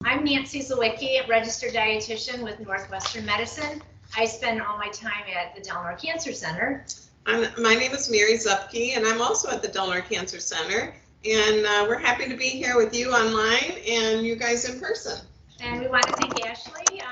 I'm Nancy Zawicki, a registered dietitian with Northwestern Medicine. I spend all my time at the Delmar Cancer Center. My name is Mary Zupke, and I'm also at the Delmar Cancer Center. And we're happy to be here with you online and you guys in person. And we want to thank Ashley,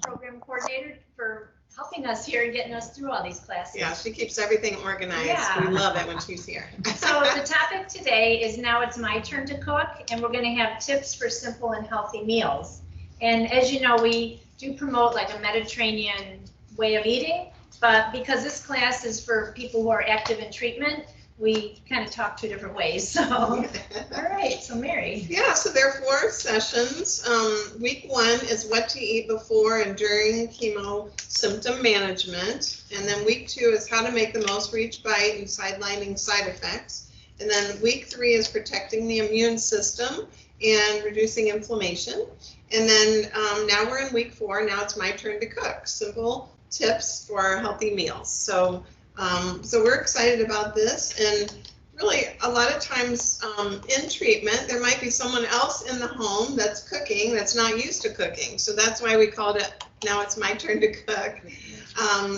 program coordinator, for helping us here and getting us through all these classes. Yeah, she keeps everything organized. Yeah. We love it when she's here. So the topic today is Now It's My Turn to Cook, and we're going to have tips for simple and healthy meals. And as you know, we do promote like a Mediterranean way of eating, but because this class is for people who are active in treatment, we kind of talk two different ways. So, all right, so Mary. Yeah, so there are 4 sessions. Week 1 is what to eat before and during chemo symptom management. And then week 2 is how to make the most for each bite and sidelining side effects. And then week 3 is protecting the immune system and reducing inflammation. And then now we're in week 4. Now it's my turn to cook. Simple tips for healthy meals. So we're excited about this, and really a lot of times in treatment there might be someone else in the home that's cooking that's not used to cooking. So that's why we called it Now It's My Turn to Cook.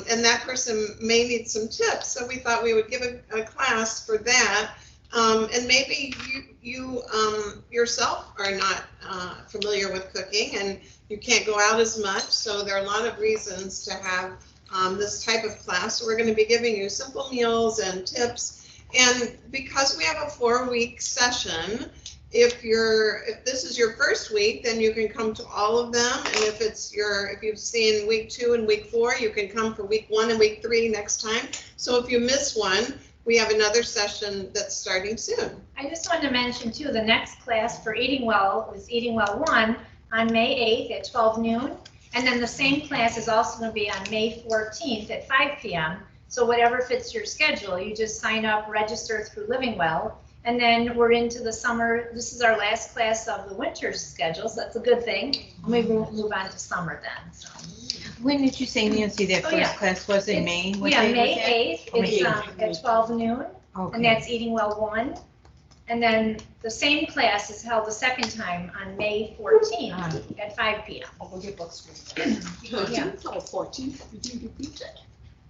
And that person may need some tips. So we thought we would give a class for that. And maybe you yourself are not familiar with cooking and you can't go out as much. So there are a lot of reasons to have this type of class. So we're going to be giving you simple meals and tips. And because we have a 4-week session, if this is your first week, then you can come to all of them. And if you've seen week 2 and week 4, you can come for week 1 and week 3 next time. So if you miss one, we have another session that's starting soon. I just wanted to mention too, the next class for Eating Well is Eating Well 1 on May 8th at 12 noon. And then the same class is also going to be on May 14th at 5 p.m. So whatever fits your schedule, you just sign up, register through Living Well, and then we're into the summer. This is our last class of the winter schedule, so that's a good thing. And we will move on to summer then. So. When did you say, Nancy, that first class was in May? What May 8th. It's at 12 noon, and that's Eating Well 1. And then the same class is held the second time on May 14th at 5 p.m. 13th or 14th? Did you repeat it?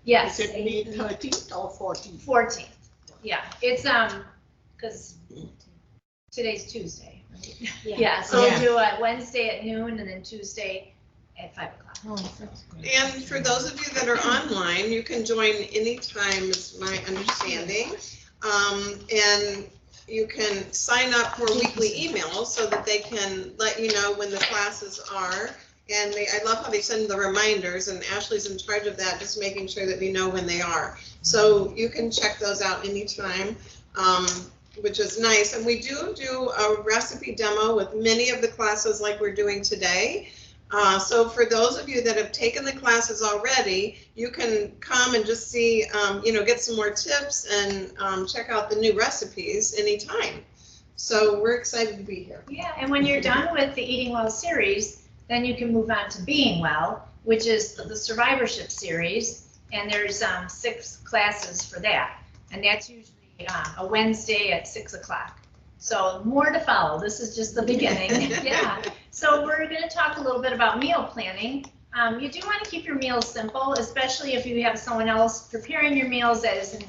Yes. Is it May 13th or 14th? 14th. Yeah, it's because today's Tuesday, right? Yeah. So we'll do a Wednesday at noon and then Tuesday at 5 o'clock. Oh, that's good. And for those of you that are online, you can join anytime, is my understanding. And you can sign up for weekly emails so that they can let you know when the classes are. And I love how they send the reminders, and Ashley's in charge of that, just making sure that we know when they are. So you can check those out anytime, which is nice. And we do a recipe demo with many of the classes like we're doing today. So for those of you that have taken the classes already, you can come and just see, get some more tips and check out the new recipes anytime. So we're excited to be here. Yeah, and when you're done with the Eating Well series, then you can move on to Being Well, which is the survivorship series, and there's 6 classes for that, and that's usually a Wednesday at 6 o'clock. So more to follow. This is just the beginning. Yeah. So we're going to talk a little bit about meal planning. You do want to keep your meals simple, especially if you have someone else preparing your meals that isn't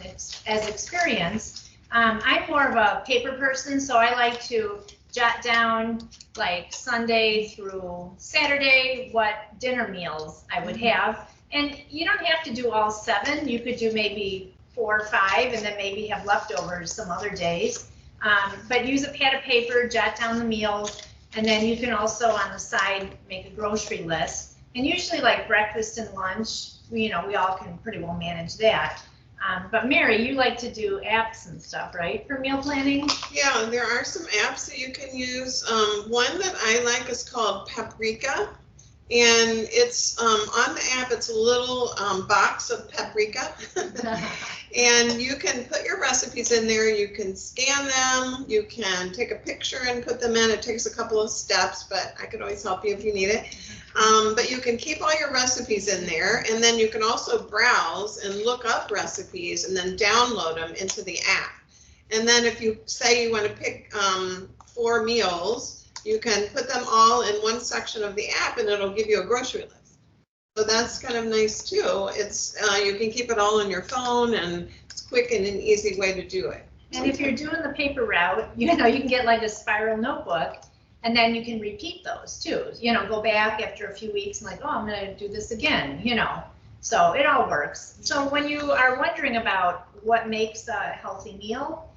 as experienced. I'm more of a paper person, so I like to jot down like Sunday through Saturday what dinner meals I would have. And you don't have to do all 7. You could do maybe 4 or 5 and then maybe have leftovers some other days. But use a pad of paper, jot down the meals, and then you can also on the side make a grocery list. And usually like breakfast and lunch, we all can pretty well manage that. But Mary, you like to do apps and stuff, right, for meal planning? Yeah, there are some apps that you can use. One that I like is called Paprika. And it's on the app, it's a little box of paprika. And you can put your recipes in there, you can scan them, you can take a picture and put them in. It takes a couple of steps, but I could always help you if you need it. But you can keep all your recipes in there, and then you can also browse and look up recipes and then download them into the app. And then if you say you want to pick 4 meals, you can put them all in one section of the app and it'll give you a grocery list. So that's kind of nice too. It's you can keep it all on your phone, and it's quick and an easy way to do it. And if you're doing the paper route, you can get like a spiral notebook, and then you can repeat those too. Go back after a few weeks and like, oh, I'm going to do this again, So it all works. So when you are wondering about what makes a healthy meal,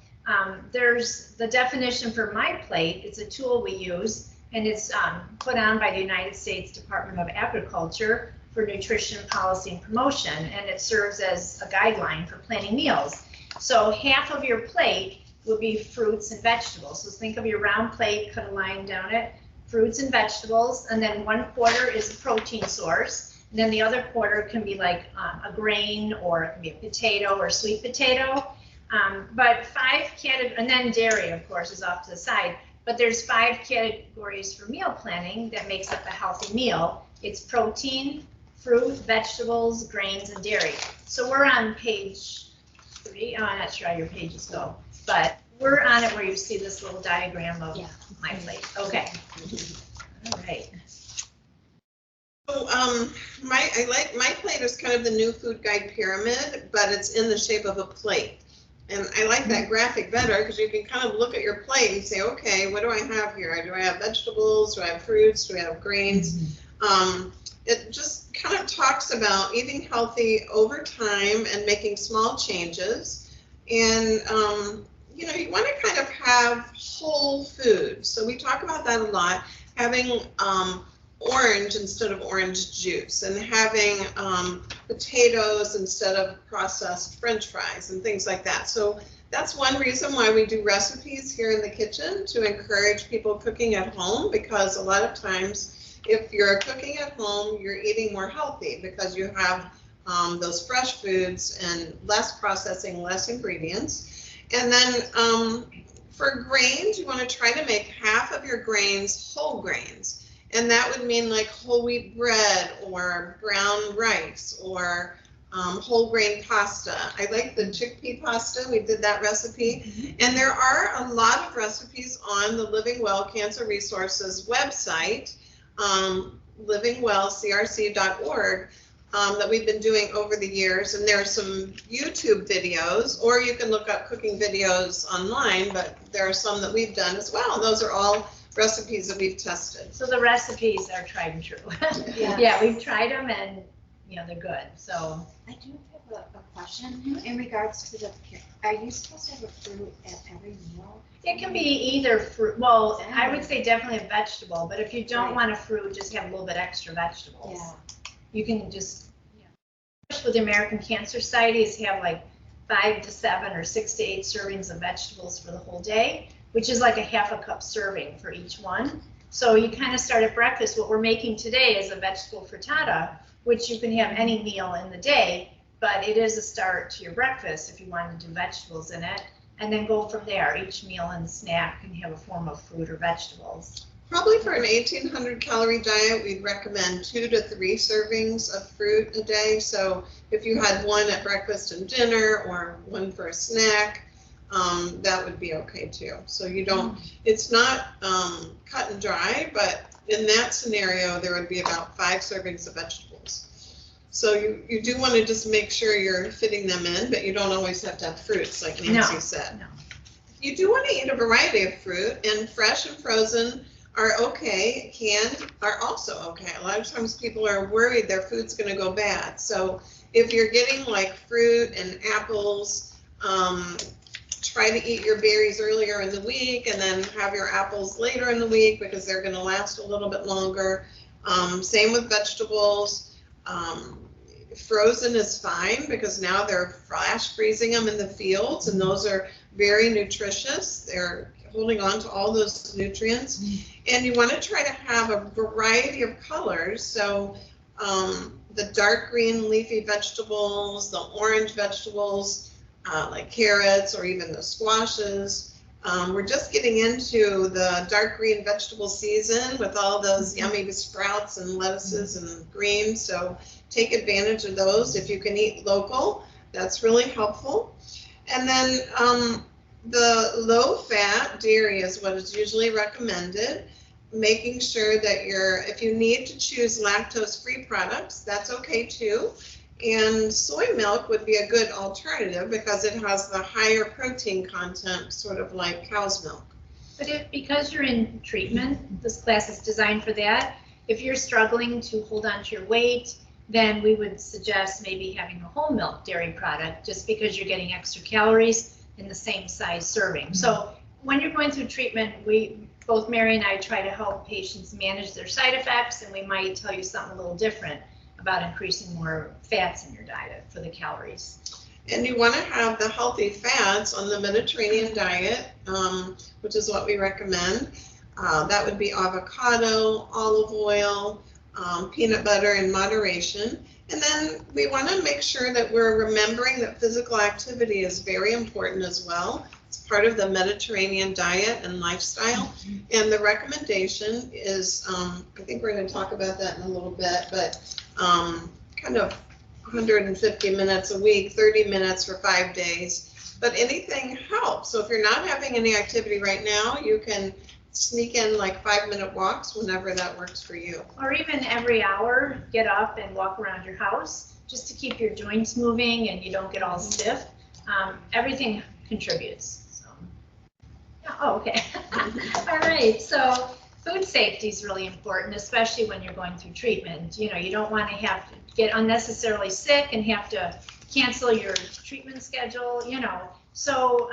there's the definition for My Plate. It's a tool we use, and it's put on by the United States Department of Agriculture for Nutrition Policy and Promotion, and it serves as a guideline for planning meals. So half of your plate would be fruits and vegetables. So think of your round plate, cut a line down it, fruits and vegetables, and then 1/4 is a protein source. And then the other quarter can be like a grain, or it can be a potato or sweet potato. But 5 categories, and then dairy, of course, is off to the side. But there's 5 categories for meal planning that makes up a healthy meal. It's protein, fruit, vegetables, grains, and dairy. So we're on page 3. Oh, I'm not sure how your pages go, but we're on it where you see this little diagram of My Plate. Okay. All right. So My Plate is kind of the new food guide pyramid, but it's in the shape of a plate. And I like that graphic better because you can kind of look at your plate and say, okay, what do I have here? Do I have vegetables? Do I have fruits? Do I have grains? It just kind of talks about eating healthy over time and making small changes. And, you want to kind of have whole food. So we talk about that a lot, having orange instead of orange juice, and having potatoes instead of processed French fries and things like that. So that's one reason why we do recipes here in the kitchen, to encourage people cooking at home, because a lot of times if you're cooking at home, you're eating more healthy because you have those fresh foods and less processing, less ingredients. And then for grains, you want to try to make half of your grains whole grains. And that would mean like whole wheat bread or brown rice or whole grain pasta. I like the chickpea pasta. We did that recipe. And there are a lot of recipes on the Living Well Cancer Resources website, livingwellcrc.org, that we've been doing over the years. And there are some YouTube videos, or you can look up cooking videos online, but there are some that we've done as well. Those are all recipes that we've tested. So the recipes are tried and true. Yeah. We've tried them, and they're good. So I do have a question in regards to are you supposed to have a fruit at every meal? it can be either fruit. Well, I would say definitely a vegetable, but if you don't want a fruit, just have a little bit extra vegetables. Yeah. You can just, with the American Cancer Society, is have like 5 to 7 or 6 to 8 servings of vegetables for the whole day, which is like a half a cup serving for each one. So you kind of start at breakfast. What we're making today is a vegetable frittata, which you can have any meal in the day, but it is a start to your breakfast if you want to do vegetables in it, and then go from there. Each meal and snack can have a form of fruit or vegetables. Probably for an 1,800 calorie diet, we'd recommend 2 to 3 servings of fruit a day. So if you had one at breakfast and dinner, or one for a snack, that would be okay too. So you don't, it's not cut and dry, but in that scenario, there would be about 5 servings of vegetables. So you do want to just make sure you're fitting them in, but you don't always have to have fruits, like Nancy said. No. You do want to eat a variety of fruit, and fresh and frozen are okay. Canned are also okay. A lot of times people are worried their food's going to go bad. So if you're getting like fruit and apples, try to eat your berries earlier in the week and then have your apples later in the week because they're going to last a little bit longer. Same with vegetables. Frozen is fine because now they're flash freezing them in the fields, and those are very nutritious. They're holding on to all those nutrients. And you want to try to have a variety of colors. So the dark green leafy vegetables, the orange vegetables, like carrots or even the squashes. We're just getting into the dark green vegetable season with all those yummy sprouts and lettuces and greens. So take advantage of those. If you can eat local, that's really helpful. And then the low-fat dairy is what is usually recommended. making sure that if you need to choose lactose-free products, that's okay too. And soy milk would be a good alternative because it has the higher protein content, sort of like cow's milk. But because you're in treatment, this class is designed for that. If you're struggling to hold on to your weight, then we would suggest maybe having a whole milk dairy product, just because you're getting extra calories in the same size serving. So when you're going through treatment, both Mary and I try to help patients manage their side effects, and we might tell you something a little different about increasing more fats in your diet for the calories. And you want to have the healthy fats on the Mediterranean diet, which is what we recommend. That would be avocado, olive oil, peanut butter in moderation. And then we want to make sure that we're remembering that physical activity is very important as well. It's part of the Mediterranean diet and lifestyle. And the recommendation is, I think we're going to talk about that in a little bit, but kind of 150 minutes a week, 30 minutes for 5 days. But anything helps. So if you're not having any activity right now, you can sneak in like 5-minute walks whenever that works for you. Or even every hour, get up and walk around your house just to keep your joints moving and you don't get all stiff. Everything contributes. So, yeah, oh, okay. All right. So food safety is really important, especially when you're going through treatment. You know, you don't want to have to get unnecessarily sick and have to cancel your treatment schedule, you know. So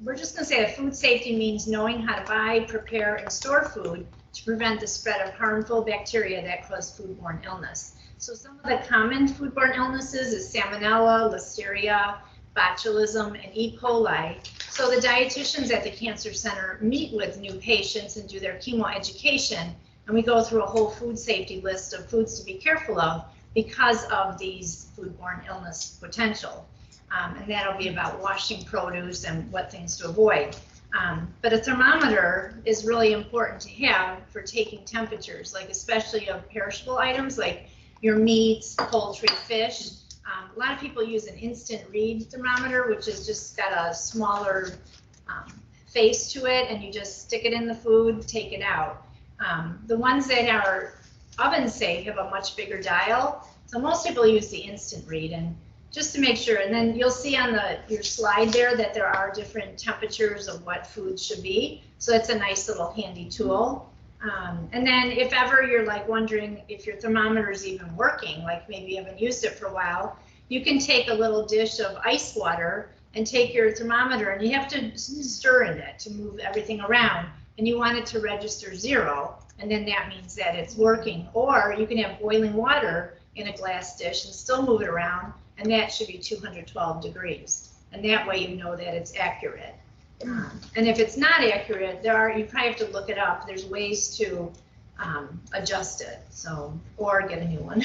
we're just going to say that food safety means knowing how to buy, prepare, and store food to prevent the spread of harmful bacteria that cause foodborne illness. So some of the common foodborne illnesses is Salmonella, Listeria, botulism, and E. coli. So the dietitians at the Cancer Center meet with new patients and do their chemo education, and we go through a whole food safety list of foods to be careful of because of these foodborne illness potential. And that'll be about washing produce and what things to avoid. But a thermometer is really important to have for taking temperatures, like especially of perishable items like your meats, poultry, fish. A lot of people use an instant read thermometer, which is just got a smaller face to it, and you just stick it in the food, take it out. The ones that are oven safe have a much bigger dial, so most people use the instant read, and just to make sure. And then you'll see on your slide there that there are different temperatures of what food should be, so it's a nice little handy tool. And then if ever you're like wondering if your thermometer is even working, like maybe you haven't used it for a while, you can take a little dish of ice water and take your thermometer, and you have to stir in it to move everything around, and you want it to register 0, and then that means that it's working. Or you can have boiling water in a glass dish and still move it around, and that should be 212 degrees, and that way you know that it's accurate. And if it's not accurate, you probably have to look it up. There's ways to adjust it, so, or get a new one.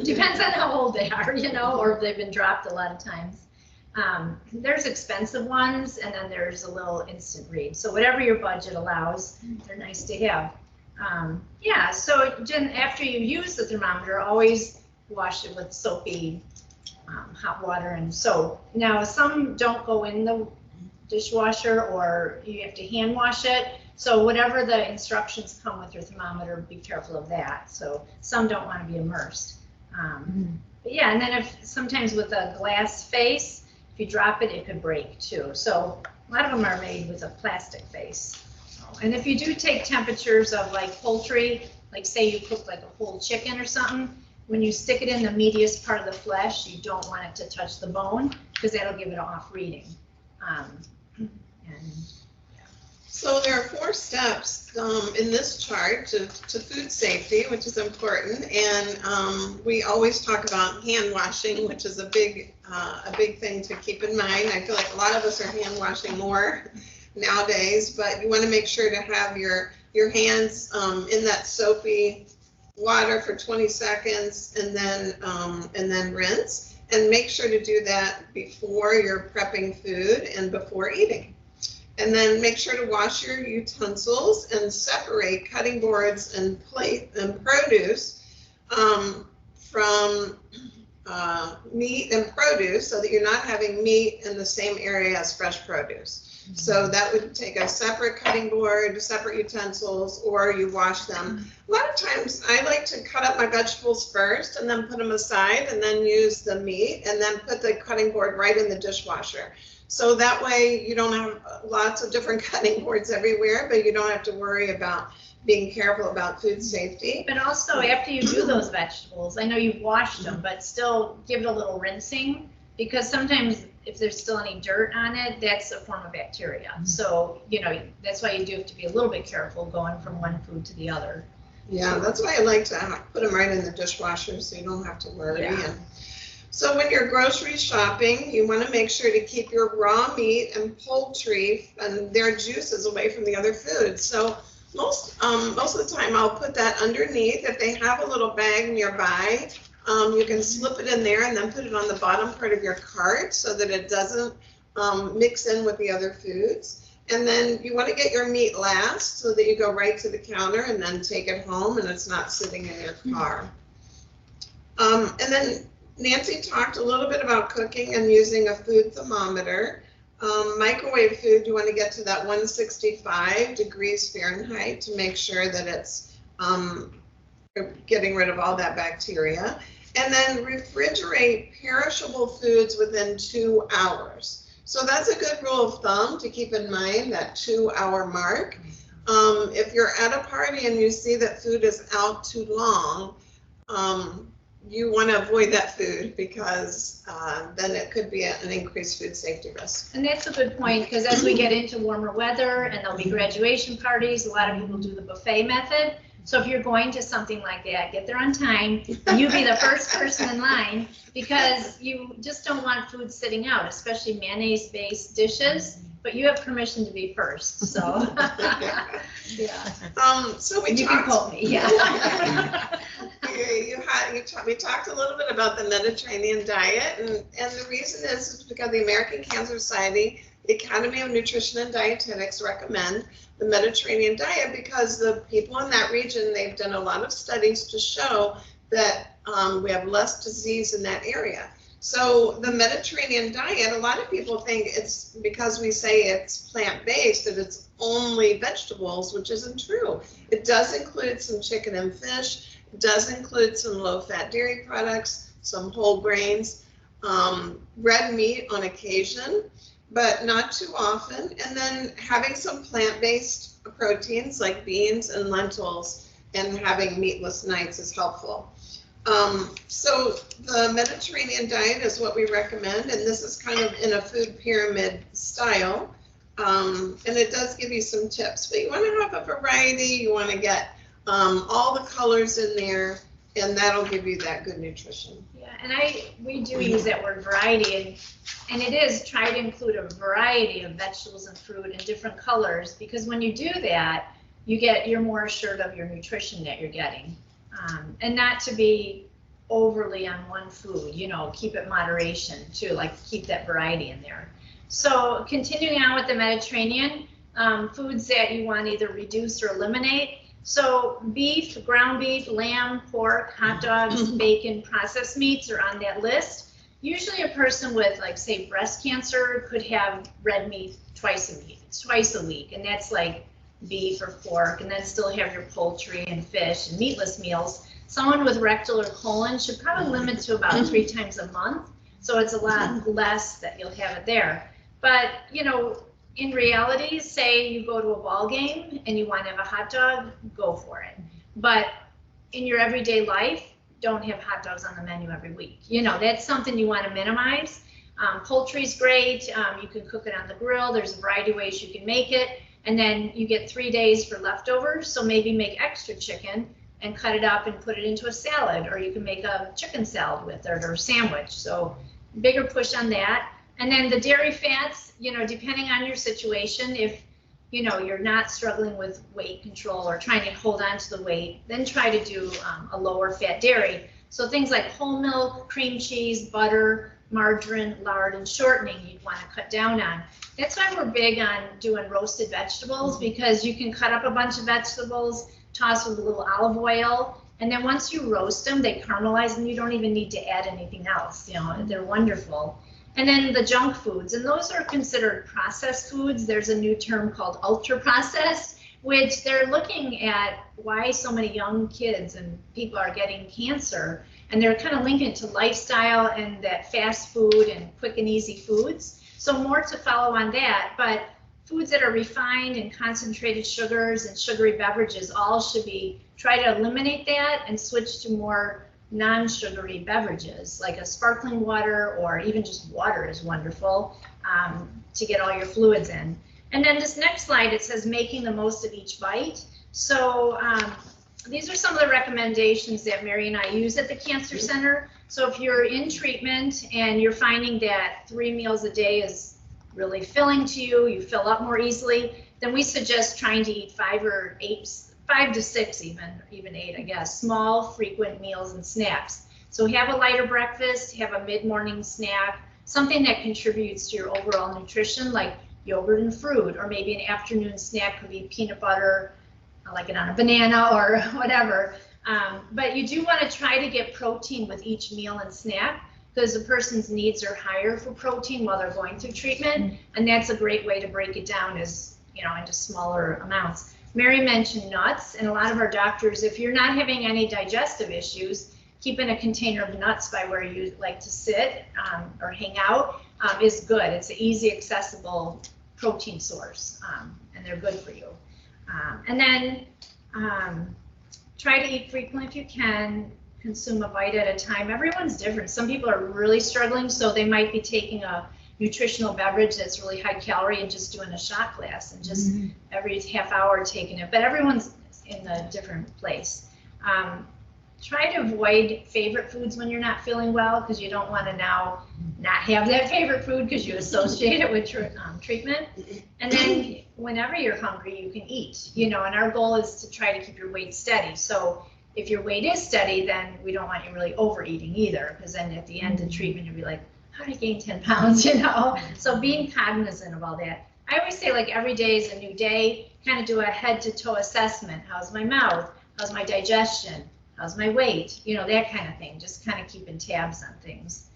Depends on how old they are, you know, or if they've been dropped a lot of times. There's expensive ones, and then there's a little instant read. So whatever your budget allows, they're nice to have. Yeah, so Jen, after you use the thermometer, always wash it with soapy hot water and soap. Now, some don't go in the dishwasher, or you have to hand wash it. So whatever the instructions come with your thermometer, be careful of that. So some don't want to be immersed. But yeah, and then sometimes with a glass face, if you drop it, it could break too. So a lot of them are made with a plastic face. And if you do take temperatures of like poultry, like say you cook like a whole chicken or something, when you stick it in the meatiest part of the flesh, you don't want it to touch the bone, because that'll give it off reading. So there are 4 steps in this chart to food safety, which is important, and we always talk about hand washing, which is a big thing to keep in mind. I feel like a lot of us are hand washing more nowadays, but you want to make sure to have your hands in that soapy water for 20 seconds, and then rinse, and make sure to do that before you're prepping food and before eating. And then make sure to wash your utensils and separate cutting boards and plate and produce from meat and produce, so that you're not having meat in the same area as fresh produce. So that would take a separate cutting board, separate utensils, or you wash them. A lot of times I like to cut up my vegetables first and then put them aside and then use the meat and then put the cutting board right in the dishwasher. So that way you don't have lots of different cutting boards everywhere, but you don't have to worry about being careful about food safety. But also, after you do those vegetables, I know you've washed them, but still give it a little rinsing, because sometimes if there's still any dirt on it, that's a form of bacteria. So, you know, that's why you do have to be a little bit careful going from one food to the other. Yeah, that's why I like to put them right in the dishwasher so you don't have to worry. Yeah. And so when you're grocery shopping, you want to make sure to keep your raw meat and poultry and their juices away from the other foods. So most of the time I'll put that underneath. If they have a little bag nearby, you can slip it in there and then put it on the bottom part of your cart so that it doesn't mix in with the other foods. And then you want to get your meat last so that you go right to the counter and then take it home and it's not sitting in your car. And then Nancy talked a little bit about cooking and using a food thermometer. Microwave food, you want to get to that 165 degrees Fahrenheit to make sure that it's getting rid of all that bacteria. And then refrigerate perishable foods within 2 hours. So that's a good rule of thumb to keep in mind, that 2-hour mark. If you're at a party and you see that food is out too long, you want to avoid that food because then it could be an increased food safety risk. And that's a good point, because as we get into warmer weather and there'll be graduation parties, a lot of people do the buffet method. So if you're going to something like that, get there on time. You be the first person in line, because you just don't want food sitting out, especially mayonnaise-based dishes. But you have permission to be first, so. Yeah. So You can quote me, yeah. We talked a little bit about the Mediterranean diet, and the reason is because the American Cancer Society, the Academy of Nutrition and Dietetics recommend the Mediterranean diet because the people in that region, they've done a lot of studies to show that we have less disease in that area. So the Mediterranean diet, a lot of people think it's because we say it's plant-based that it's only vegetables, which isn't true. It does include some chicken and fish. It does include some low-fat dairy products, some whole grains, red meat on occasion, but not too often. And then having some plant-based proteins like beans and lentils, and having meatless nights is helpful. So the Mediterranean diet is what we recommend, and this is kind of in a food pyramid style. And it does give you some tips, but you want to have a variety. You want to get all the colors in there, and that'll give you that good nutrition. Yeah, and we do use that word variety, and it is try to include a variety of vegetables and fruit in different colors, because when you do that, you're more assured of your nutrition that you're getting. And not to be overly on one food, you know, keep it moderation too, like keep that variety in there. So continuing on with the Mediterranean, foods that you want to either reduce or eliminate. So beef, ground beef, lamb, pork, hot dogs, bacon, processed meats are on that list. Usually a person with, like, say, breast cancer could have red meat twice a week, and that's like beef or pork, and then still have your poultry and fish and meatless meals. Someone with rectal or colon should probably limit to about 3 times a month, so it's a lot less that you'll have it there. But, you know, in reality, say you go to a ball game and you want to have a hot dog, go for it. But in your everyday life, don't have hot dogs on the menu every week. You know, that's something you want to minimize. Poultry's great. You can cook it on the grill. There's a variety of ways you can make it. And then you get 3 days for leftovers. So maybe make extra chicken and cut it up and put it into a salad, or you can make a chicken salad with it or a sandwich. So bigger push on that. And then the dairy fats, you know, depending on your situation, if, you know, you're not struggling with weight control or trying to hold on to the weight, then try to do a lower fat dairy. So things like whole milk, cream cheese, butter, margarine, lard, and shortening you'd want to cut down on. That's why we're big on doing roasted vegetables, because you can cut up a bunch of vegetables, toss with a little olive oil, and then once you roast them, they caramelize and you don't even need to add anything else. You know, they're wonderful. And then the junk foods, and those are considered processed foods. There's a new term called ultra processed, which they're looking at why so many young kids and people are getting cancer, and they're kind of linking it to lifestyle and that fast food and quick and easy foods. So more to follow on that, but foods that are refined and concentrated sugars and sugary beverages all should be, try to eliminate that and switch to more non-sugary beverages, like a sparkling water, or even just water is wonderful to get all your fluids in. And then this next slide, it says making the most of each bite. So these are some of the recommendations that Mary and I use at the Cancer Center. So if you're in treatment and you're finding that 3 meals a day is really filling to you, you fill up more easily, then we suggest trying to eat 5 to 6, even 8, I guess, small, frequent meals and snacks. So have a lighter breakfast, have a mid-morning snack, something that contributes to your overall nutrition, like yogurt and fruit, or maybe an afternoon snack could be peanut butter, like it on a banana or whatever. But you do want to try to get protein with each meal and snack, because the person's needs are higher for protein while they're going through treatment, and that's a great way to break it down, is, you know, into smaller amounts. Mary mentioned nuts, and a lot of our doctors, if you're not having any digestive issues, keeping a container of nuts by where you like to sit or hang out is good. It's an easy, accessible protein source, and they're good for you. And then try to eat frequently if you can, consume a bite at a time. Everyone's different. Some people are really struggling, so they might be taking a nutritional beverage that's really high calorie and just doing a shot glass and just every half hour taking it, but everyone's in a different place. Try to avoid favorite foods when you're not feeling well, because you don't want to now not have that favorite food because you associate it with treatment. And then whenever you're hungry, you can eat, you know, and our goal is to try to keep your weight steady. So if your weight is steady, then we don't want you really overeating either, because then at the end of treatment, you'll be like, how did I gain 10 pounds, you know? So being cognizant of all that. I always say, like, every day is a new day, kind of do a head to toe assessment. How's my mouth? How's my digestion? How's my weight? You know, that kind of thing, just kind of keeping tabs on things.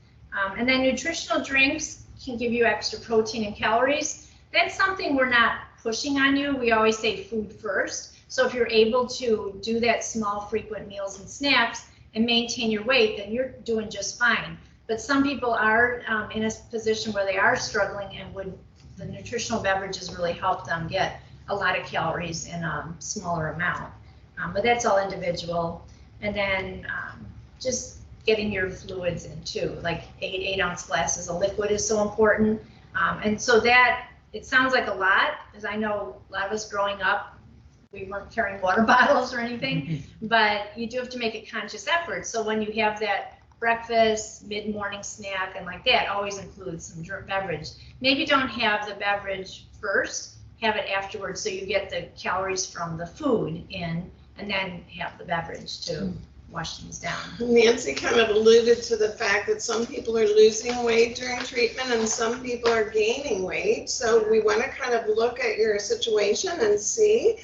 And then nutritional drinks can give you extra protein and calories. That's something we're not pushing on you. We always say food first. So if you're able to do that small, frequent meals and snacks and maintain your weight, then you're doing just fine. But some people are in a position where they are struggling, and the nutritional beverages really help them get a lot of calories in a smaller amount. But that's all individual. And then just getting your fluids in too, like 8-ounce glasses of liquid is so important. And so that, it sounds like a lot, because I know a lot of us growing up, we weren't carrying water bottles or anything, but you do have to make a conscious effort. So when you have that breakfast, mid-morning snack, and like that, always includes some beverage. Maybe don't have the beverage first, have it afterwards, so you get the calories from the food in, and then have the beverage to wash things down. Nancy kind of alluded to the fact that some people are losing weight during treatment and some people are gaining weight. So we want to kind of look at your situation and see.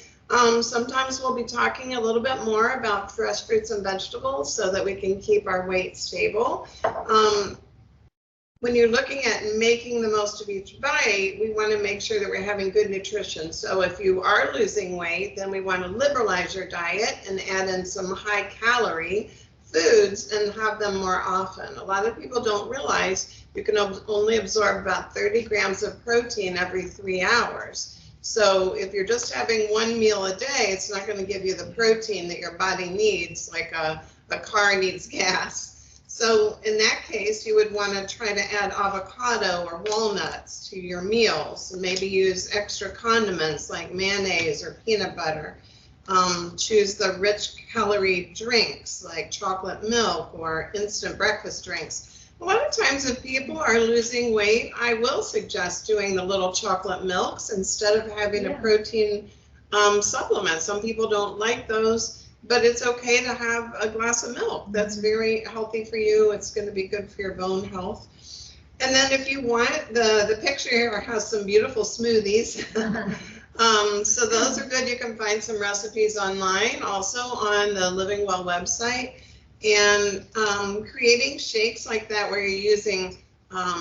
Sometimes we'll be talking a little bit more about fresh fruits and vegetables so that we can keep our weight stable. When you're looking at making the most of each bite, we want to make sure that we're having good nutrition. So if you are losing weight, then we want to liberalize your diet and add in some high calorie foods and have them more often. A lot of people don't realize you can only absorb about 30 grams of protein every 3 hours. So if you're just having 1 meal a day, it's not going to give you the protein that your body needs, like a car needs gas. So in that case, you would want to try to add avocado or walnuts to your meals, and maybe use extra condiments like mayonnaise or peanut butter. Choose the rich calorie drinks like chocolate milk or instant breakfast drinks. A lot of times if people are losing weight, I will suggest doing the little chocolate milks instead of having a protein supplement. Some people don't like those, but it's okay to have a glass of milk. That's very healthy for you. It's going to be good for your bone health. And then if you want, the picture here has some beautiful smoothies. So those are good. You can find some recipes online, also on the Living Well website. And creating shakes like that where you're using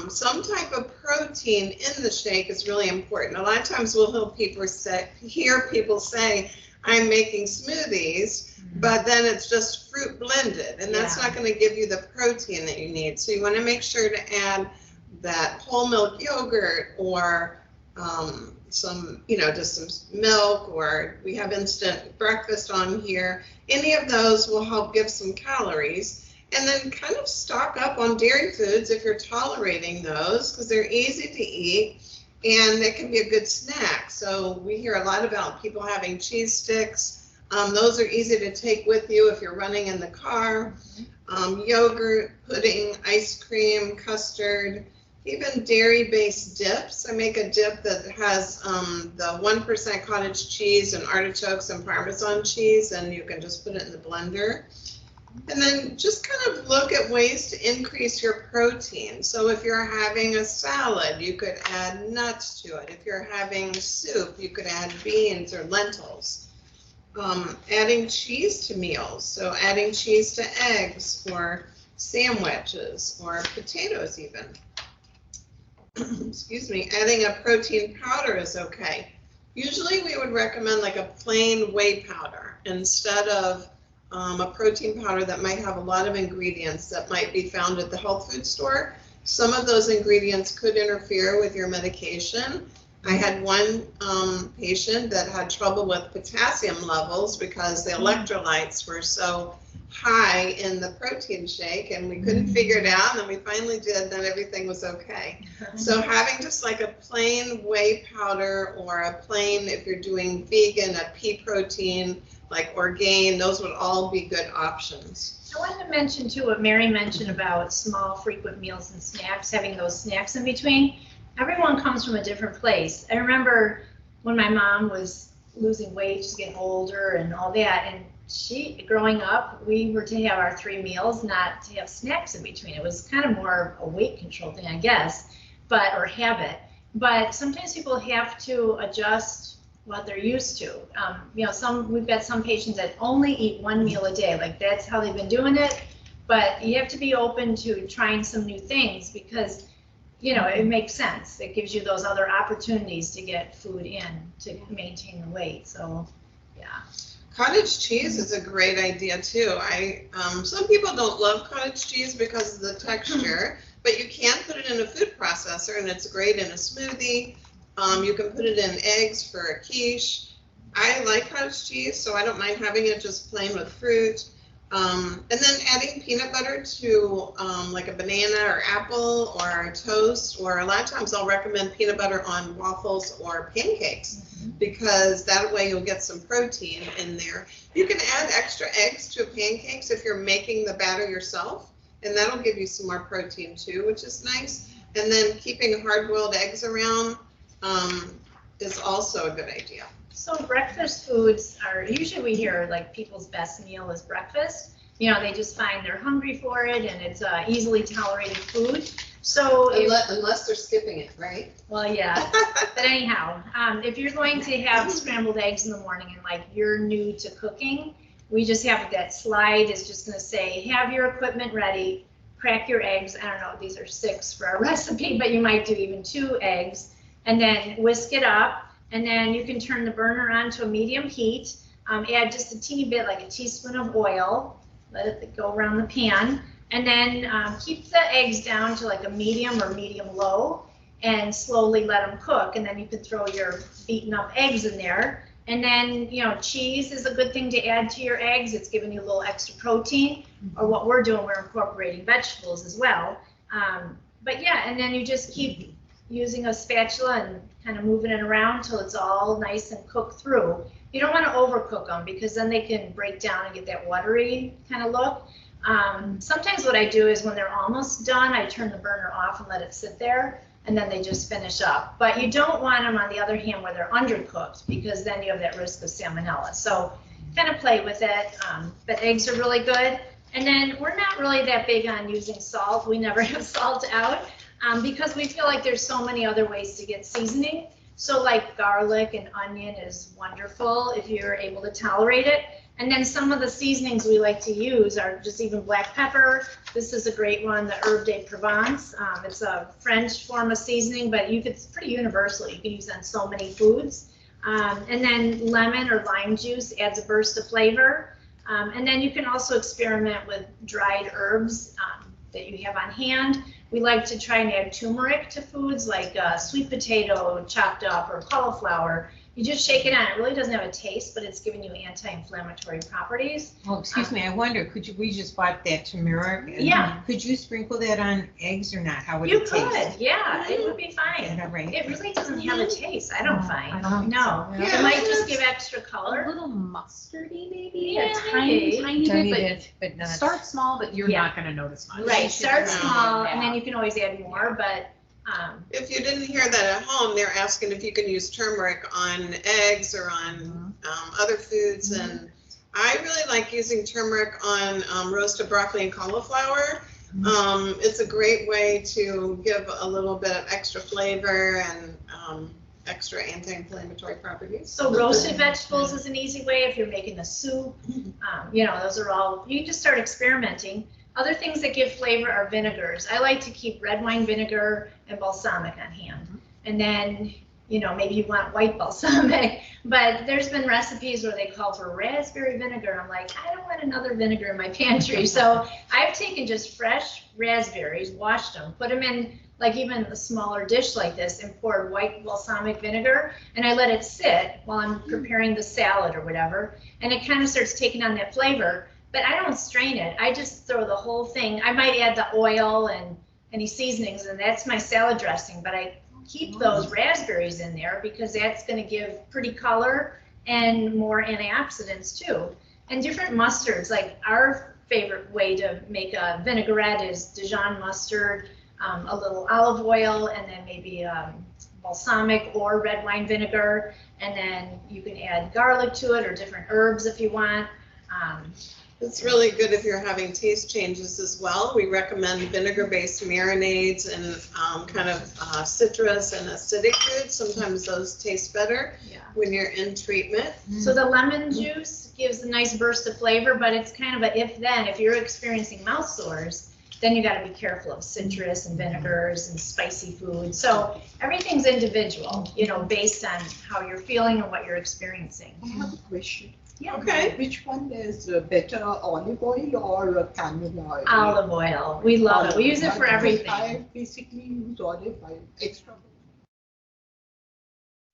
some type of protein in the shake is really important. A lot of times we'll hear people say, I'm making smoothies, but then it's just fruit blended, and that's not going to give you the protein that you need. So you want to make sure to add that whole milk yogurt or some, just some milk, or we have instant breakfast on here. Any of those will help give some calories. And then kind of stock up on dairy foods if you're tolerating those, because they're easy to eat and they can be a good snack. So we hear a lot about people having cheese sticks. Those are easy to take with you if you're running in the car. Yogurt, pudding, ice cream, custard, even dairy-based dips. I make a dip that has the 1% cottage cheese and artichokes and Parmesan cheese, and you can just put it in the blender. And then just kind of look at ways to increase your protein. So if you're having a salad, you could add nuts to it. If you're having soup, you could add beans or lentils. Adding cheese to meals, so adding cheese to eggs or sandwiches or potatoes even. Excuse me, adding a protein powder is okay. Usually we would recommend like a plain whey powder instead of a protein powder that might have a lot of ingredients that might be found at the health food store. Some of those ingredients could interfere with your medication. I had one patient that had trouble with potassium levels because the electrolytes were so high in the protein shake, and we couldn't figure it out, and then we finally did, then everything was okay. So having just like a plain whey powder or a plain, if you're doing vegan, a pea protein, like Orgain, those would all be good options. I wanted to mention too what Mary mentioned about small frequent meals and snacks, having those snacks in between. Everyone comes from a different place. I remember when my mom was losing weight, she's getting older and all that, and growing up, we were to have our 3 meals, not to have snacks in between. It was kind of more a weight control thing, I guess, or habit. But sometimes people have to adjust what they're used to. We've got some patients that only eat 1 meal a day, like that's how they've been doing it. But you have to be open to trying some new things because, it makes sense. It gives you those other opportunities to get food in to maintain the weight. So, yeah. Cottage cheese is a great idea too. Some people don't love cottage cheese because of the texture, but you can put it in a food processor and it's great in a smoothie. You can put it in eggs for a quiche. I like cottage cheese, so I don't mind having it just plain with fruit. And then adding peanut butter to like a banana or apple or toast, or a lot of times I'll recommend peanut butter on waffles or pancakes because that way you'll get some protein in there. You can add extra eggs to pancakes if you're making the batter yourself, and that'll give you some more protein too, which is nice. And then keeping hard-boiled eggs around is also a good idea. So breakfast foods are, usually we hear like people's best meal is breakfast. They just find they're hungry for it and it's easily tolerated food. So unless they're skipping it, right? Well, yeah, but anyhow, if you're going to have scrambled eggs in the morning and like you're new to cooking, we just have that slide is just going to say, have your equipment ready, crack your eggs. I don't know, these are 6 for our recipe, but you might do even 2 eggs, and then whisk it up. And then you can turn the burner on to a medium heat, add just a teeny bit, like a teaspoon of oil, let it go around the pan, and then keep the eggs down to like a medium or medium low and slowly let them cook. And then you can throw your beaten up eggs in there. And then, cheese is a good thing to add to your eggs. It's giving you a little extra protein. Or what we're doing, we're incorporating vegetables as well. But yeah, and then you just keep using a spatula and kind of moving it around until it's all nice and cooked through. You don't want to overcook them because then they can break down and get that watery kind of look. Sometimes what I do is when they're almost done, I turn the burner off and let it sit there, and then they just finish up. But you don't want them, on the other hand, where they're undercooked because then you have that risk of salmonella. So kind of play with it, but eggs are really good. And then we're not really that big on using salt. We never have salt out. Because we feel like there's so many other ways to get seasoning. So like garlic and onion is wonderful if you're able to tolerate it. And then some of the seasonings we like to use are just even black pepper. This is a great one, the Herbe de Provence. It's a French form of seasoning, but it's pretty universal. You can use it on so many foods. And then lemon or lime juice adds a burst of flavor. And then you can also experiment with dried herbs that you have on hand. We like to try and add turmeric to foods like sweet potato chopped up or cauliflower. You just shake it on. It really doesn't have a taste, but it's giving you anti-inflammatory properties. Oh, excuse me, I wonder, we just bought that turmeric. Yeah. Could you sprinkle that on eggs or not? How would You it could, taste? yeah, it would be Is fine. that right? It really doesn't have a taste, I don't find. I don't think No, so. Yeah. it might just give extra A color. little mustardy maybe, Yeah, a tiny, maybe. tiny bit, but but not. start small, but you're Yeah. not gonna notice much. Right, start Yeah. small, and then you can always add more, but, If you didn't hear that at home, they're asking if you can use turmeric on eggs or on other foods. And I really like using turmeric on roasted broccoli and cauliflower. It's a great way to give a little bit of extra flavor and extra anti-inflammatory properties. so roasted vegetables is an easy way if you're making a soup. Those are all, you can just start experimenting. Other things that give flavor are vinegars. I like to keep red wine vinegar and balsamic on hand. And then, maybe you want white balsamic, but there's been recipes where they call for raspberry vinegar. I'm like, I don't want another vinegar in my pantry. So I've taken just fresh raspberries, washed them, put them in like even a smaller dish like this and poured white balsamic vinegar, and I let it sit while I'm preparing the salad or whatever, and it kind of starts taking on that flavor. But I don't strain it. I just throw the whole thing. I might add the oil and any seasonings, and that's my salad dressing. But I keep those raspberries in there because that's going to give pretty color and more antioxidants too. And different mustards, like our favorite way to make a vinaigrette is Dijon mustard, a little olive oil, and then maybe balsamic or red wine vinegar. And then you can add garlic to it or different herbs if you want. It's really good if you're having taste changes as well. We recommend vinegar-based marinades and kind of citrus and acidic foods. Sometimes those taste better when you're in treatment. So the lemon juice gives a nice burst of flavor, but it's kind of a if-then. If you're experiencing mouth sores, then you got to be careful of citrus and vinegars and spicy foods. So everything's individual, based on how you're feeling and what you're experiencing. I have a question. Yeah. Okay. Which one is better, olive oil or canola oil? Olive oil. We love it. We use it for everything. I basically use olive oil extra.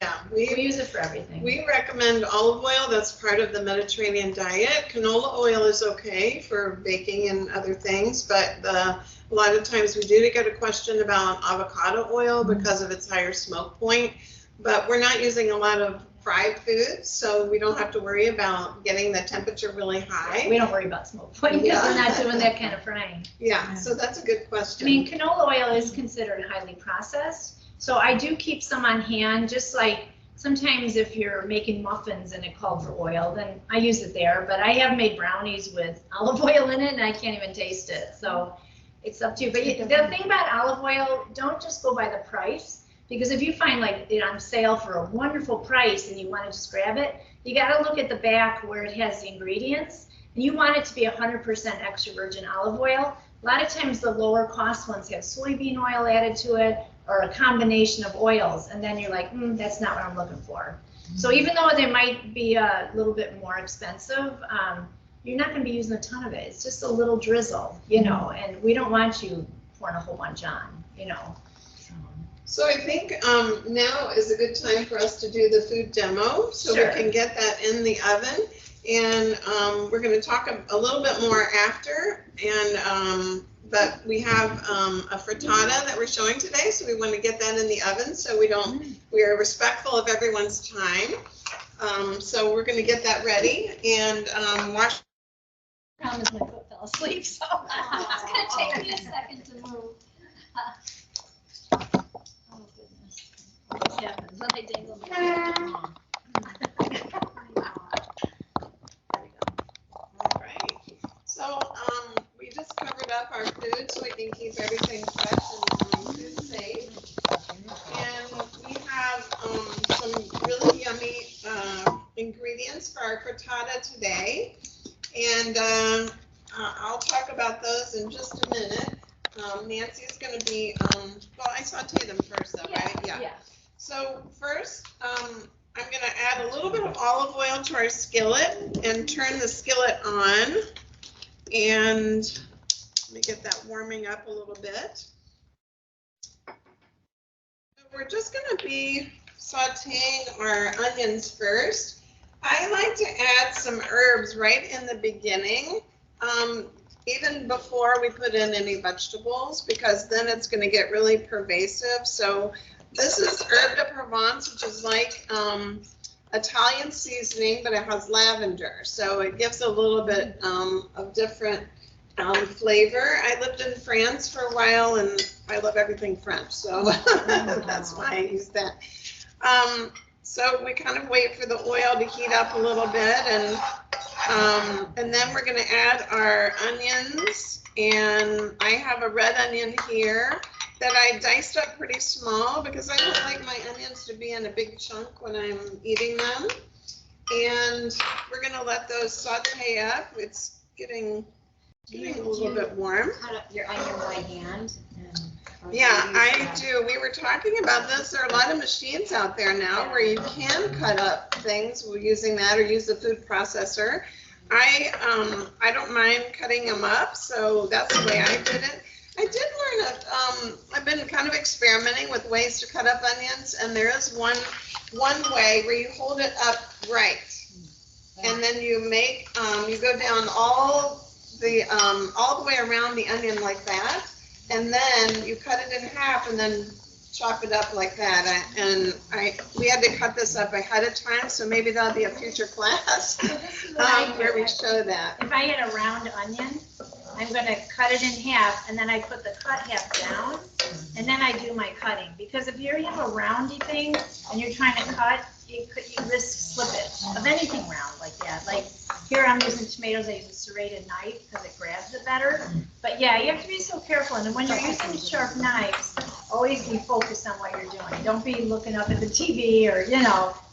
Yeah, We use it for everything. we recommend olive oil. That's part of the Mediterranean diet. Canola oil is okay for baking and other things, but a lot of times we do get a question about avocado oil because of its higher smoke point. But we're not using a lot of fried foods, so we don't have to worry about getting the temperature really high. We don't worry about smoke point because we're not doing that kind of frying. Yeah, so that's a good I question. mean, canola oil is considered highly processed, so I do keep some on hand, just like sometimes if you're making muffins and it called for oil, then I use it there, but I have made brownies with olive oil in it and I can't even taste it, so it's up to you. But the thing about olive oil, don't just go by the price, because if you find like it on sale for a wonderful price and you want to just grab it, you got to look at the back where it has the ingredients, and you want it to be 100% extra virgin olive oil. A lot of times the lower cost ones have soybean oil added to it or a combination of oils, and then you're like, that's not what I'm looking for. So even though they might be a little bit more expensive, you're not going to be using a ton of it. It's just a little drizzle, and we don't want you pouring a whole bunch on, So I think now is a good time for us to do the food demo, so Sure. we can get that in the oven. And we're going to talk a little bit more after. And but we have a frittata that we're showing today, so we want to get that in the oven so we are respectful of everyone's time. So we're going to get that ready and wash. Promise my foot fell asleep, so it's gonna take me a second to move. Oh goodness. What happens when I dangle my foot? All right. So we just covered up our food so we can keep everything fresh and food safe. And we have some really yummy ingredients for our frittata today. And I'll talk about those in just a minute. Nancy's going to be, well, I saute them first though, right? Yeah. So first, I'm going to add a little bit of olive oil to our skillet and turn the skillet on. And let me get that warming up a little bit. We're just going to be sauteing our onions first. I like to add some herbs right in the beginning, even before we put in any vegetables, because then it's going to get really pervasive. So this is herb de Provence, which is like Italian seasoning, but it has lavender. So it gives a little bit of different flavor. I lived in France for a while and I love everything French, so that's why I use that. So we kind of wait for the oil to heat up a little bit, and then we're going to add our onions. And I have a red onion here that I diced up pretty small because I don't like my onions to be in a big chunk when I'm eating them. And we're going to let those saute up. It's getting a little bit warm. Cut up your onion by hand? Yeah, I do. We were talking about this. There are a lot of machines out there now where you can cut up things using that or use the food processor. I don't mind cutting them up, so that's the way I did it. I did learn that I've been kind of experimenting with ways to cut up onions, and there is one way where you hold it up right, and then you make you go down all the way around the onion like that, and then you cut it in half and then chop it up like that. We had to cut this up ahead of time, so maybe that'll be a future class where we show that. If I get a round onion, I'm going to cut it in half, and then I put the cut half down, and then I do my cutting. Because if you have a roundy thing and you're trying to cut, you risk slippage of anything round like that. Like here I'm using tomatoes, I use a serrated knife because it grabs it better. But yeah, you have to be so careful. And when you're using sharp knives, always be focused on what you're doing. Don't be looking up at the TV or,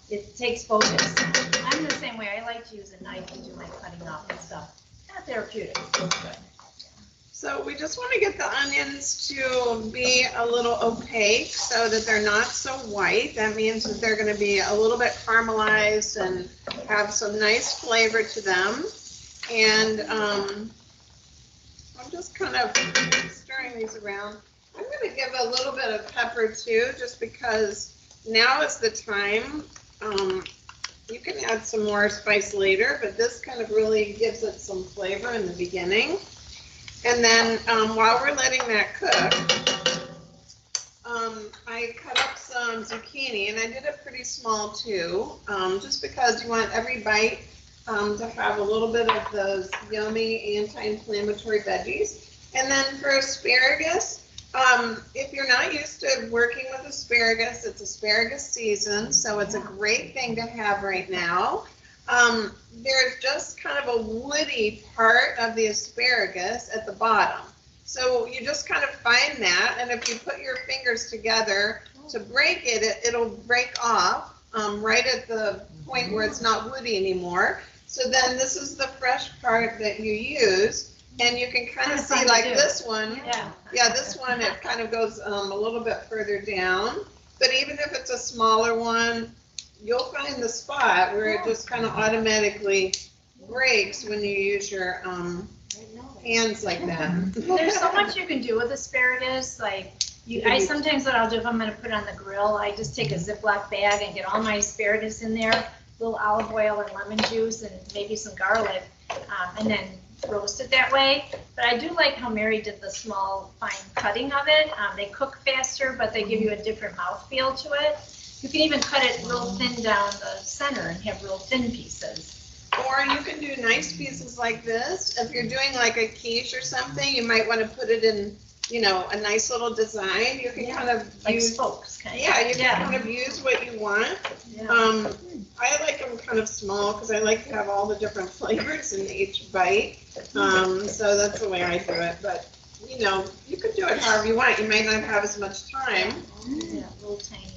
it takes focus. I'm the same way. I like to use a knife to do my cutting up and stuff. Kind of therapeutic. It's good. So we just want to get the onions to be a little opaque so that they're not so white. That means that they're going to be a little bit caramelized and have some nice flavor to them. And I'm just kind of stirring these around. I'm going to give a little bit of pepper too, just because now is the time. You can add some more spice later, but this kind of really gives it some flavor in the beginning. And then while we're letting that cook, I cut up some zucchini, and I did it pretty small too, just because you want every bite to have a little bit of those yummy anti-inflammatory veggies. And then for asparagus, if you're not used to working with asparagus, it's asparagus season, so it's a great thing to have right now. There's just kind of a woody part of the asparagus at the bottom. So you just kind of find that, and if you put your fingers together to break it, it'll break off right at the point where it's not woody anymore. So then this is the fresh part that you use, and you can kind of see like this one. Yeah, this one, it kind of goes a little bit further down. But even if it's a smaller one, you'll find the spot where it just kind of automatically breaks when you use your hands like that. There's so much you can do with asparagus. Like sometimes what I'll do if I'm going to put it on the grill, I just take a Ziploc bag and get all my asparagus in there, a little olive oil and lemon juice and maybe some garlic, and then roast it that way. But I do like how Mary did the small fine cutting of it. They cook faster, but they give you a different mouthfeel to it. You can even cut it real thin down the center and have real thin pieces. Or you can do nice pieces like this. If you're doing like a quiche or something, you might want to put it in, a nice little design. You can kind of like use spokes, kind of. Yeah, you can kind of use what you want. I like them kind of small because I like to have all the different flavors in each bite. So that's the way I do it. But you could do it however you want. You may not have as much time. Yeah, little tiny.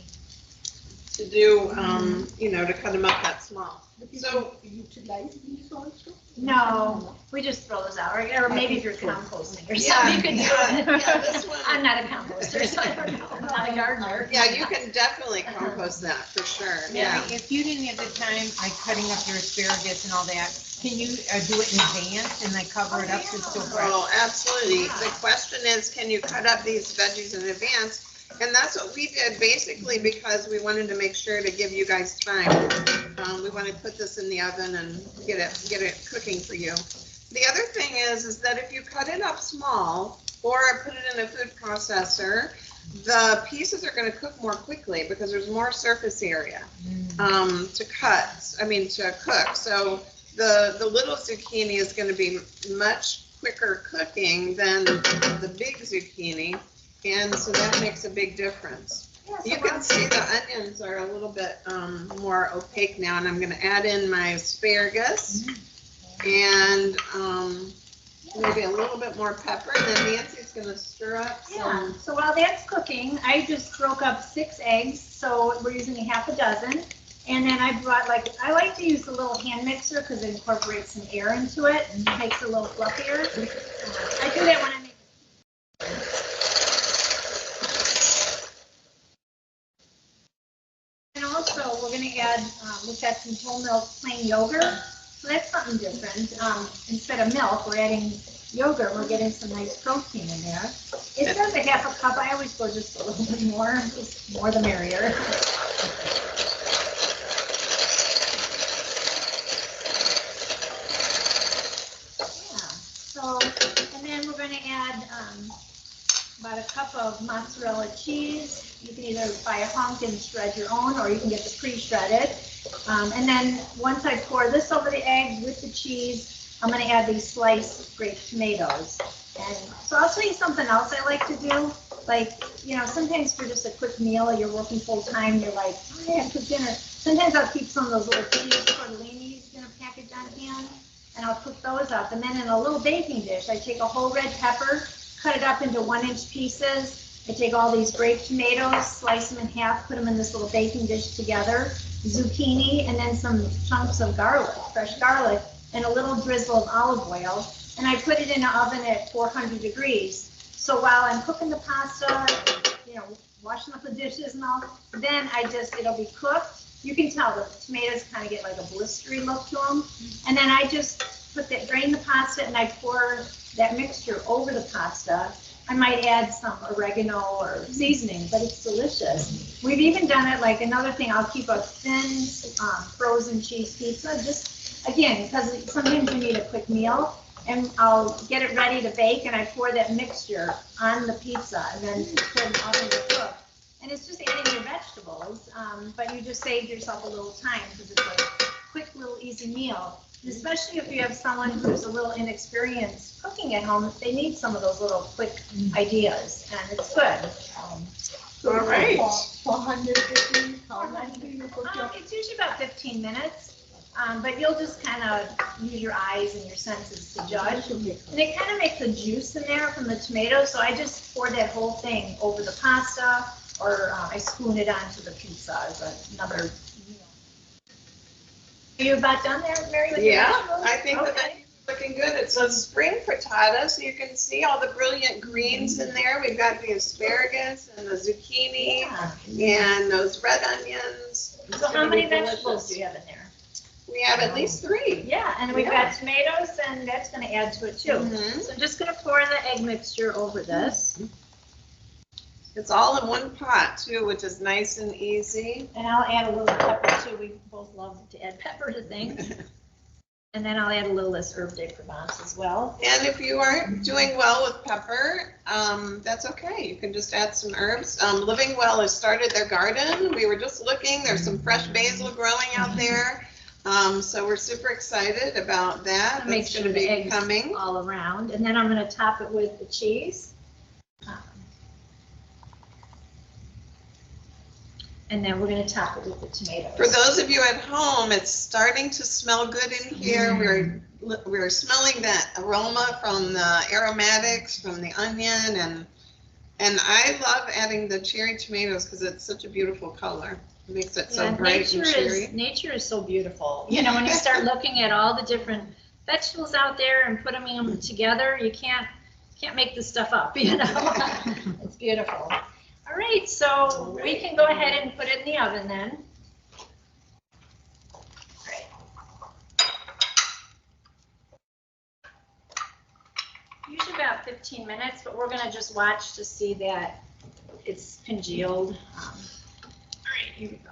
To do, to cut them up that small. So- Utilize these also? No, we just throw those out, or maybe if you're composting or Yeah, something, you could do yeah, it. yeah, this one- I'm not a composter, so I don't know, I'm not a gardener. Yeah, you can definitely compost that for sure, Mary, yeah. if you didn't have the time, like cutting up your asparagus and all that, can you do it in advance and like cover it up so it's still fresh? Oh, absolutely. The question is, can you cut up these veggies in advance? And that's what we did basically because we wanted to make sure to give you guys time. We want to put this in the oven and get it cooking for you. The other thing is that if you cut it up small or put it in a food processor, the pieces are going to cook more quickly because there's more surface area to cook. So the little zucchini is going to be much quicker cooking than the big zucchini, and so that makes a big difference. You can see the onions are a little bit more opaque now, and I'm going to add in my asparagus and maybe a little bit more pepper, and then Nancy's going to stir up Yeah, some. so while that's cooking, I just broke up 6 eggs, so we're using a half a dozen. And then I brought I like to use the little hand mixer because it incorporates some air into it and makes it a little fluffier. I do that when I make. And also, we're going to add, we've got some whole milk plain yogurt. So that's something different. Instead of milk, we're adding yogurt. We're getting some nice protein in there. It says a half a cup. I always go just a little bit more. Just more the merrier. So, and then we're going to add about a cup of mozzarella cheese. You can either buy a hunk and shred your own, or you can get the pre-shredded. And then once I pour this over the eggs with the cheese, I'm going to add these sliced grape tomatoes. And so I'll show you something else I like to do. Like, sometimes for just a quick meal, you're working full time, you're like, oh, I have to cook dinner. Sometimes I'll keep some of those little cheese tortellinis in a package on hand, and I'll cook those up. And then in a little baking dish, I take a whole red pepper, cut it up into 1-inch pieces. I take all these grape tomatoes, slice them in half, put them in this little baking dish together, zucchini, and then some chunks of garlic, fresh garlic, and a little drizzle of olive oil. And I put it in the oven at 400 degrees. So while I'm cooking the pasta, washing up the dishes and all, then it'll be cooked. You can tell the tomatoes kind of get like a blistery look to them. And then I just drain the pasta, and I pour that mixture over the pasta. I might add some oregano or seasoning, but it's delicious. We've even done it like another thing. I'll keep a thin frozen cheese pizza, just again, because sometimes you need a quick meal, and I'll get it ready to bake, and I pour that mixture on the pizza and then put it in the oven to cook. And it's just adding your vegetables, but you just saved yourself a little time because it's a quick little easy meal. Especially if you have someone who's a little inexperienced cooking at home, they need some of those little quick ideas, and it's good. All right. 400 degrees, how long do you cook your? It's usually about 15 minutes, but you'll just kind of use your eyes and your senses to judge. And it kind of makes a juice in there from the tomatoes, so I just pour that whole thing over the pasta, or I spoon it onto the pizza as another meal. Are you about done there, Mary? With your vegetables? I think that that's looking good. It says spring frittata, so you can see all the brilliant greens in there. We've got the asparagus and the zucchini and those red onions. So how many vegetables do you have in there? We have at least 3. Yeah, and we've got tomatoes, and that's going to add to it too. Mhm. So I'm just going to pour the egg mixture over this. It's all in one pot too, which is nice and easy. And I'll add a little pepper too. We both love to add pepper to things. And then I'll add a little less herb de Provence as well. And if you aren't doing well with pepper, that's okay. You can just add some herbs. Living Well has started their garden. We were just looking. There's some fresh basil growing out there. So we're super excited about that. Make That's sure going to the be eggs coming. all around. And then I'm going to top it with the cheese. And then we're going to top it with the tomatoes. For those of you at home, it's starting to smell good in here. We're smelling that aroma from the aromatics, from the onion, and I love adding the cherry tomatoes because it's such a beautiful color. Makes it so Yeah, bright and cheery. nature is so beautiful. You know, when you start looking at all the different vegetables out there and putting them together, you can't make this stuff up, you know? It's beautiful. All right, so we can go ahead and put it in the oven then. Usually about 15 minutes, but we're gonna just watch to see that it's congealed. All right, here we go.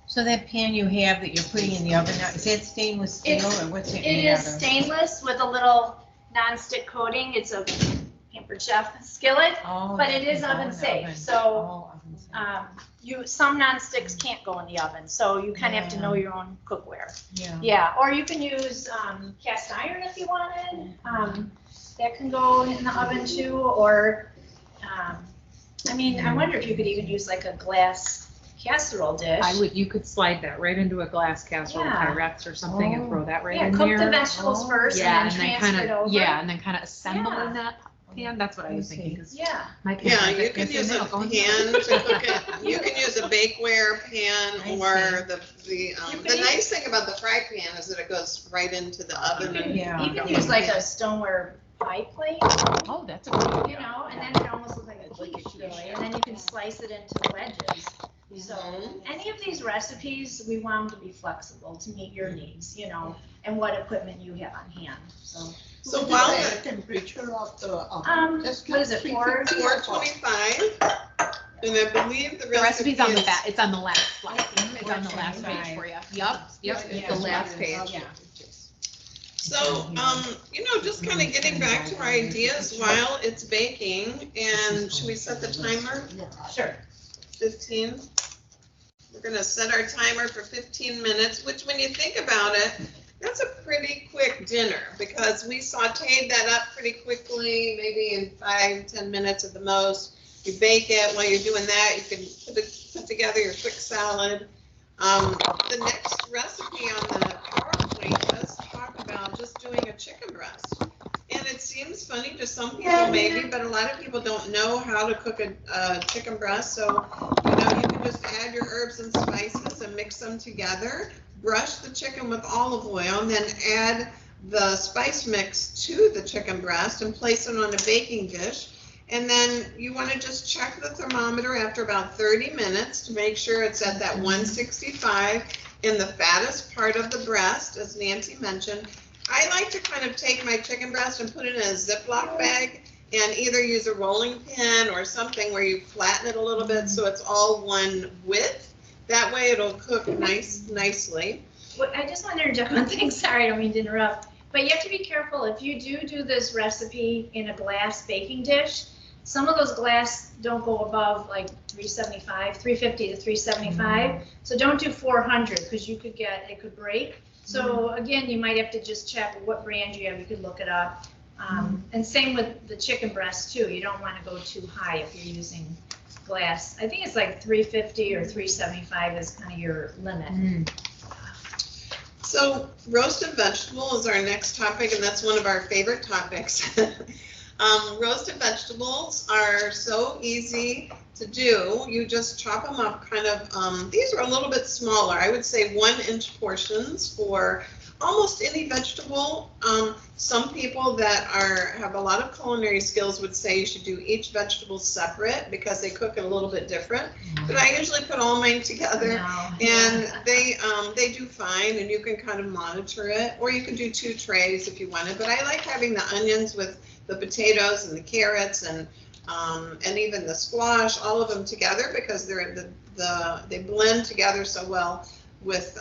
So that pan you have that you're putting in the oven now, is that stainless steel or what's it It made is out of? stainless with a little non-stick coating. It's a Pampered Chef skillet, Oh, but that it is can go in oven the safe. oven. So Oh, oven safe. some non-sticks can't go in the oven, so you kind of have to Yeah. know your own cookware. Yeah. Yeah, or you can use cast iron if you wanted. That can go in the oven too, or I mean, I wonder if you could even use like a glass casserole dish. You could slide that right into a glass casserole, Yeah. Pyrex or something and throw that right Yeah, in cook there. the vegetables first Yeah, and and then then transfer it kind over. of, yeah, and then kind of assemble Yeah. in that pan. That's what I was thinking. 'Cause Yeah. my pan Yeah, has you it can gets in use there, a it'll go in pan there. to cook it. You can use a bakeware pan I or the You the can nice thing about the fry pan is that it goes right into the oven. And Yeah. You can use like a stoneware pie plate, Oh, that's a good idea. you know, and then it almost looks like a quiche really, and then you can slice it into the wedges. So any of these recipes, we want them to be flexible to meet your needs, you know, and what equipment you have on hand, so. So What while is the the temperature of the oven? Just What is it, 350 or 425, and I believe the The recipe's on the is- back, it's on the last slide. Okay. It's on the last page for you. Yup, it's Yeah. the last page. Yeah. So, just kind of getting back to our ideas while it's baking, and should we set the timer? Sure. 15. We're gonna set our timer for 15 minutes, which when you think about it, that's a pretty quick dinner because we sauteed that up pretty quickly, maybe in 5-10 minutes at the most. You bake it. While you're doing that, you can put together your quick salad. The next recipe on the PowerPoint does talk about just doing a chicken breast. And it seems funny to some people maybe, but a lot of people don't know how to cook a chicken breast. So, you can just add your herbs and spices and mix them together. Brush the chicken with olive oil and then add the spice mix to the chicken breast and place it on a baking dish. And then you want to just check the thermometer after about 30 minutes to make sure it's at that 165 in the fattest part of the breast, as Nancy mentioned. I like to kind of take my chicken breast and put it in a Ziploc bag and either use a rolling pin or something where you flatten it a little bit so it's all one width. That way it'll cook nicely. Well, I just want to interject one thing, sorry, I don't mean to interrupt, but you have to be careful, if you do this recipe in a glass baking dish, some of those glass don't go above like 350 to 375, so don't do 400 because it could break. So again, you might have to just check what brand you have, you could look it up. And same with the chicken breast too, you don't want to go too high if you're using glass. I think it's like 350 or 375 is kind of your limit. So roasted vegetable is our next topic, and that's one of our favorite topics. Roasted vegetables are so easy to do. You just chop them up kind of, these are a little bit smaller. I would say 1-inch portions for almost any vegetable. Some people that have a lot of culinary skills would say you should do each vegetable separate because they cook it a little bit different. But I usually put all mine together, and they do fine, and you can kind of monitor it, or you can do 2 trays if you wanted. But I like having the onions with the potatoes and the carrots and even the squash, all of them together because they blend together so well with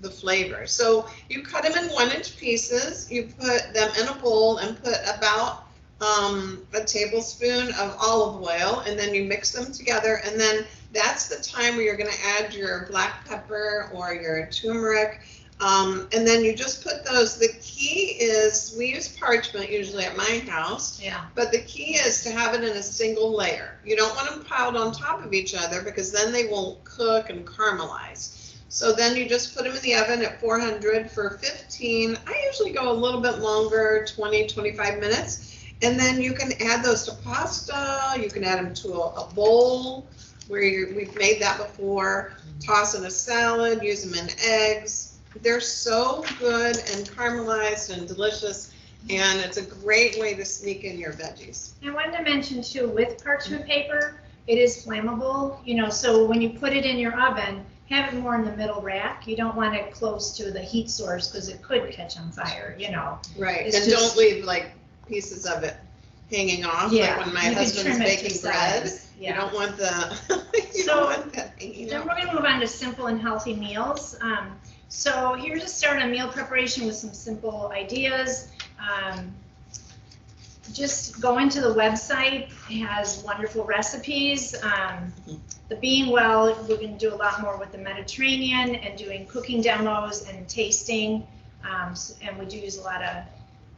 the flavor. So you cut them in 1-inch pieces, you put them in a bowl and put about a tablespoon of olive oil, and then you mix them together, and then that's the time where you're going to add your black pepper or your turmeric, and then you just put those. The key is, we use parchment usually at my house, but the key is to have it in a single layer. You don't want them piled on top of each other because then they won't cook and caramelize. So then you just put them in the oven at 400 for 15. I usually go a little bit longer, 20-25 minutes. And then you can add those to pasta. You can add them to a bowl. we've made that before. Toss in a salad, use them in eggs. They're so good and caramelized and delicious, and it's a great way to sneak in your veggies. I wanted to mention too, with parchment paper, it is flammable, so when you put it in your oven, have it more in the middle rack. You don't want it close to the heat source because it could catch on fire, Right, It's and just- don't leave like pieces of it hanging off, Yeah, like when my you can husband's trim it to baking bread. size. You Yeah. don't want you So, don't want that hanging Then out. we're gonna move on to simple and healthy meals. So here's to start on meal preparation with some simple ideas. Just go into the website, it has wonderful recipes. The Being Well, we're gonna do a lot more with the Mediterranean and doing cooking demos and tasting. And we do use a lot of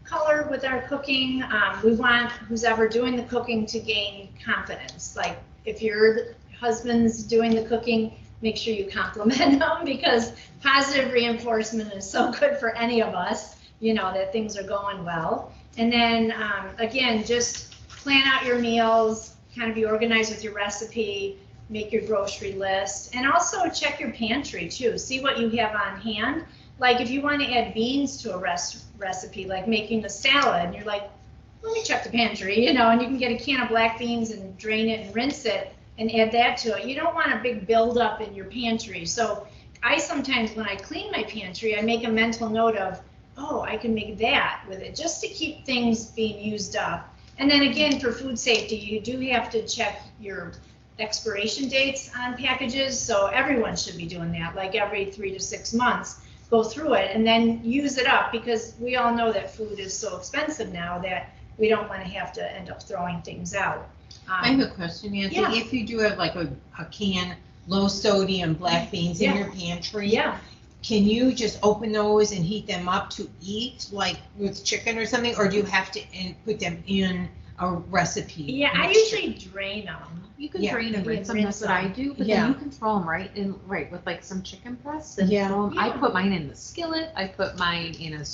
color with our cooking. We want who's ever doing the cooking to gain confidence. Like if your husband's doing the cooking, make sure you compliment them because positive reinforcement is so good for any of us, that things are going well. And then again, just plan out your meals, kind of be organized with your recipe, make your grocery list, and also check your pantry too. See what you have on hand. Like if you want to add beans to a recipe, like making a salad, and you're like, let me check the pantry, and you can get a can of black beans and drain it and rinse it and add that to it. You don't want a big buildup in your pantry. So I sometimes, when I clean my pantry, I make a mental note of, oh, I can make that with it, just to keep things being used up. And then again, for food safety, you do have to check your expiration dates on packages. So everyone should be doing that, like every 3 to 6 months. Go through it and then use it up because we all know that food is so expensive now that we don't want to have to end up throwing things out. I have a question, Nancy. Yeah. If you do have like a can, low sodium black beans in your pantry, Yeah, can you just open those and heat them up to eat, like with chicken or something, or do you have to put them in a recipe? yeah, I mixture? usually drain them. You can Yeah. drain and rinse them, that's what I do, but Yeah. then you can throw them right with like some chicken breasts and Yeah. throw them. I Yeah. put mine in the skillet. I put mine in a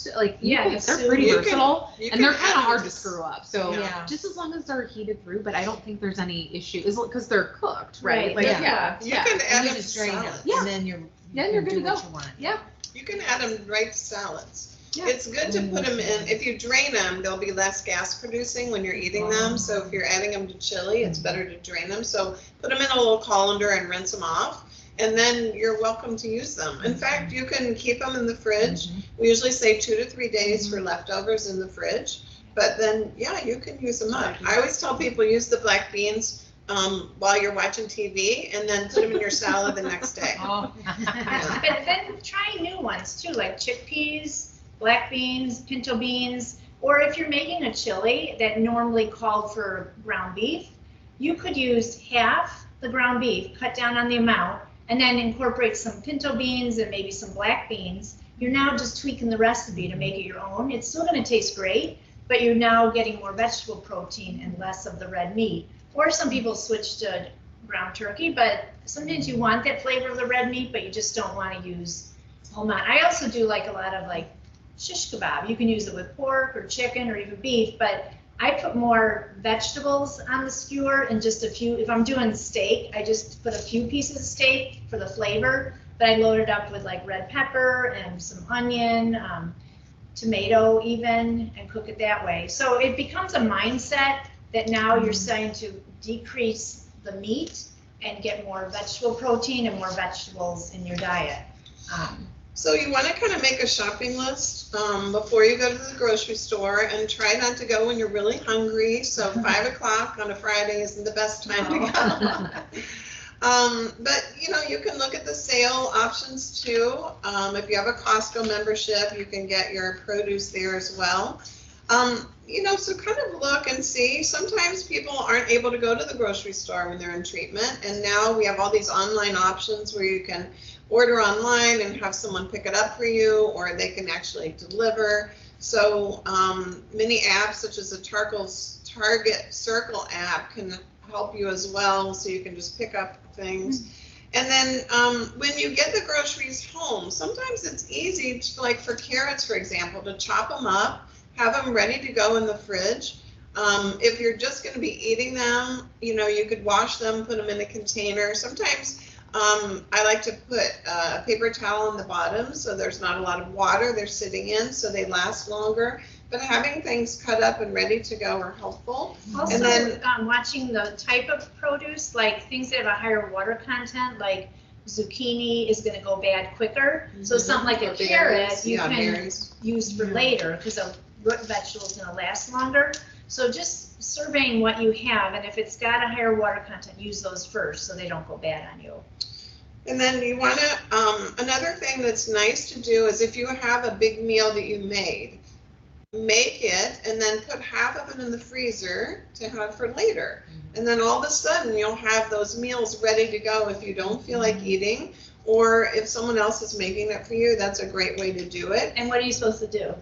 Yeah, they're so pretty you can- versatile You and they're can kind of add hard to this- screw up. So Yeah. just as long as they're heated through, but I don't think there's any issue. Is because they're cooked, right? Right, Like they're yeah, You yeah. can And add you them just to drain them, salads. Yeah. and then you're Then you you're can good do to what go. you want. Yeah. You can add them right to salads. Yeah. It's good to put them in, if you drain them, they'll be less gas producing when you're eating them. So if you're adding them to chili, it's better to drain them. So put them in a little colander and rinse them off. And then you're welcome to use them. In fact, you can keep them in the fridge. We usually say 2 to 3 days for leftovers in the fridge. But then, yeah, you can use them up. I always tell people use the black beans while you're watching TV and then put them in your salad the next day. Oh. But then try new ones too, like chickpeas, black beans, pinto beans, or if you're making a chili that normally called for ground beef, you could use half the ground beef, cut down on the amount, and then incorporate some pinto beans and maybe some black beans. You're now just tweaking the recipe to make it your own. It's still gonna taste great, but you're now getting more vegetable protein and less of the red meat. Or some people switch to ground turkey, but sometimes you want that flavor of the red meat, but you just don't want to use whole nut. I also do like a lot of like shish kebab. You can use it with pork or chicken or even beef, but I put more vegetables on the skewer and just a few. If I'm doing steak, I just put a few pieces of steak for the flavor, but I load it up with like red pepper and some onion, tomato even, and cook it that way. So it becomes a mindset that now you're starting to decrease the meat and get more vegetable protein and more vegetables in your diet. So you want to kind of make a shopping list before you go to the grocery store and try not to go when you're really hungry. So 5 o'clock on a Friday isn't the best time to go. But you can look at the sale options too. If you have a Costco membership, you can get your produce there as well. So kind of look and see. Sometimes people aren't able to go to the grocery store when they're in treatment, and now we have all these online options where you can order online and have someone pick it up for you, or they can actually deliver. So many apps such as the Target Circle app can help you as well, so you can just pick up things. And then when you get the groceries home, sometimes it's easy to, like for carrots, for example, to chop them up, have them ready to go in the fridge. If you're just gonna be eating them, you could wash them, put them in a container. Sometimes, I like to put a paper towel on the bottom so there's not a lot of water they're sitting in, so they last longer. But having things cut up and ready to go are helpful. Also, And then- watching the type of produce, like things that have a higher water content, like zucchini is gonna go bad quicker. So something like a Or carrot, berries, you yeah, can berries. use for later, because a root vegetable is gonna last longer. So just surveying what you have, and if it's got a higher water content, use those first, so they don't go bad on you. And then you want to, another thing that's nice to do is if you have a big meal that you made, make it and then put half of it in the freezer to have for later. And then all of a sudden you'll have those meals ready to go if you don't feel like eating, or if someone else is making it for you, that's a great way to do it. And what are you supposed to do?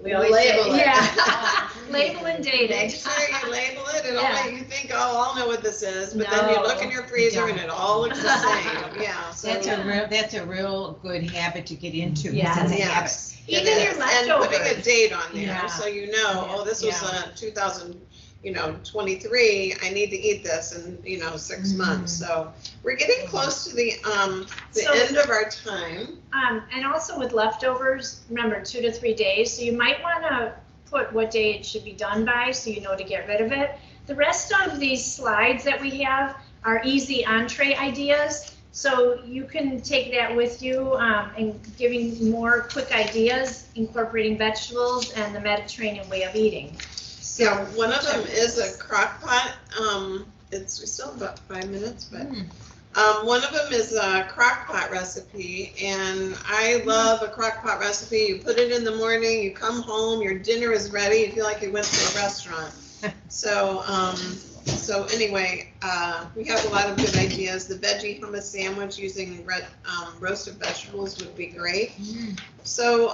We label it. Yeah, label and date Make it. sure you label it, and Yeah. all you think, oh, I'll know what this is, but then you look in your freezer and it all looks the same, yeah. So That's a real good habit to get into. because Yeah. it's a habit. yes, Even it your is. And putting a leftovers. date on there, Yeah. so you know, oh, this was 2023, I need to eat this in 6 months. So we're getting close to the So- end of our time. And also with leftovers, remember 2 to 3 days, so you might wanna put what day it should be done by, so you know to get rid of it. The rest of these slides that we have are easy entree ideas, so you can take that with you, and giving more quick ideas, incorporating vegetables and the Mediterranean way of eating. So Yeah, one of them is a crock pot. We still have about 5 minutes, but one of them is a crock pot recipe, and I love a crock pot recipe. You put it in the morning, you come home, your dinner is ready, you feel like you went to a restaurant. So anyway, we have a lot of good ideas. The veggie hummus sandwich using roasted vegetables would be great. So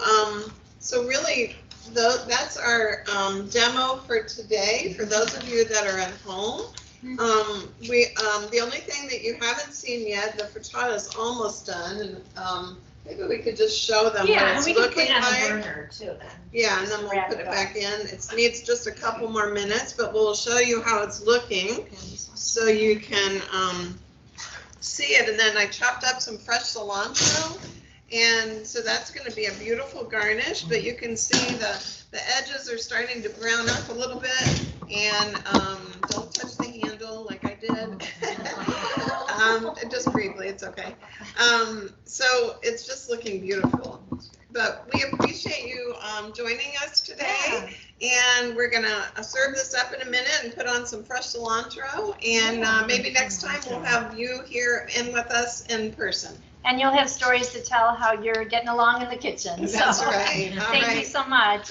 really, that's our demo for today. For those of you that are at home, the only thing that you haven't seen yet, the frittata is almost done, and maybe we could just show them yeah, what and it's we can put looking it on the like. burner too then. Yeah, and then we'll put it back in. It needs just a couple more minutes, but we'll show you how it's looking so you can see it. And then I chopped up some fresh cilantro, and so that's going to be a beautiful garnish, but you can see the edges are starting to brown up a little bit, and don't touch the handle like I did. Just briefly, it's okay. So it's just looking beautiful. But we appreciate you joining us today, and we're gonna serve this up in a minute and put on some fresh cilantro, and maybe next time we'll have you here in with us in person. And you'll have stories to tell how you're getting along in the kitchen. That's So, right. All thank you right. so much.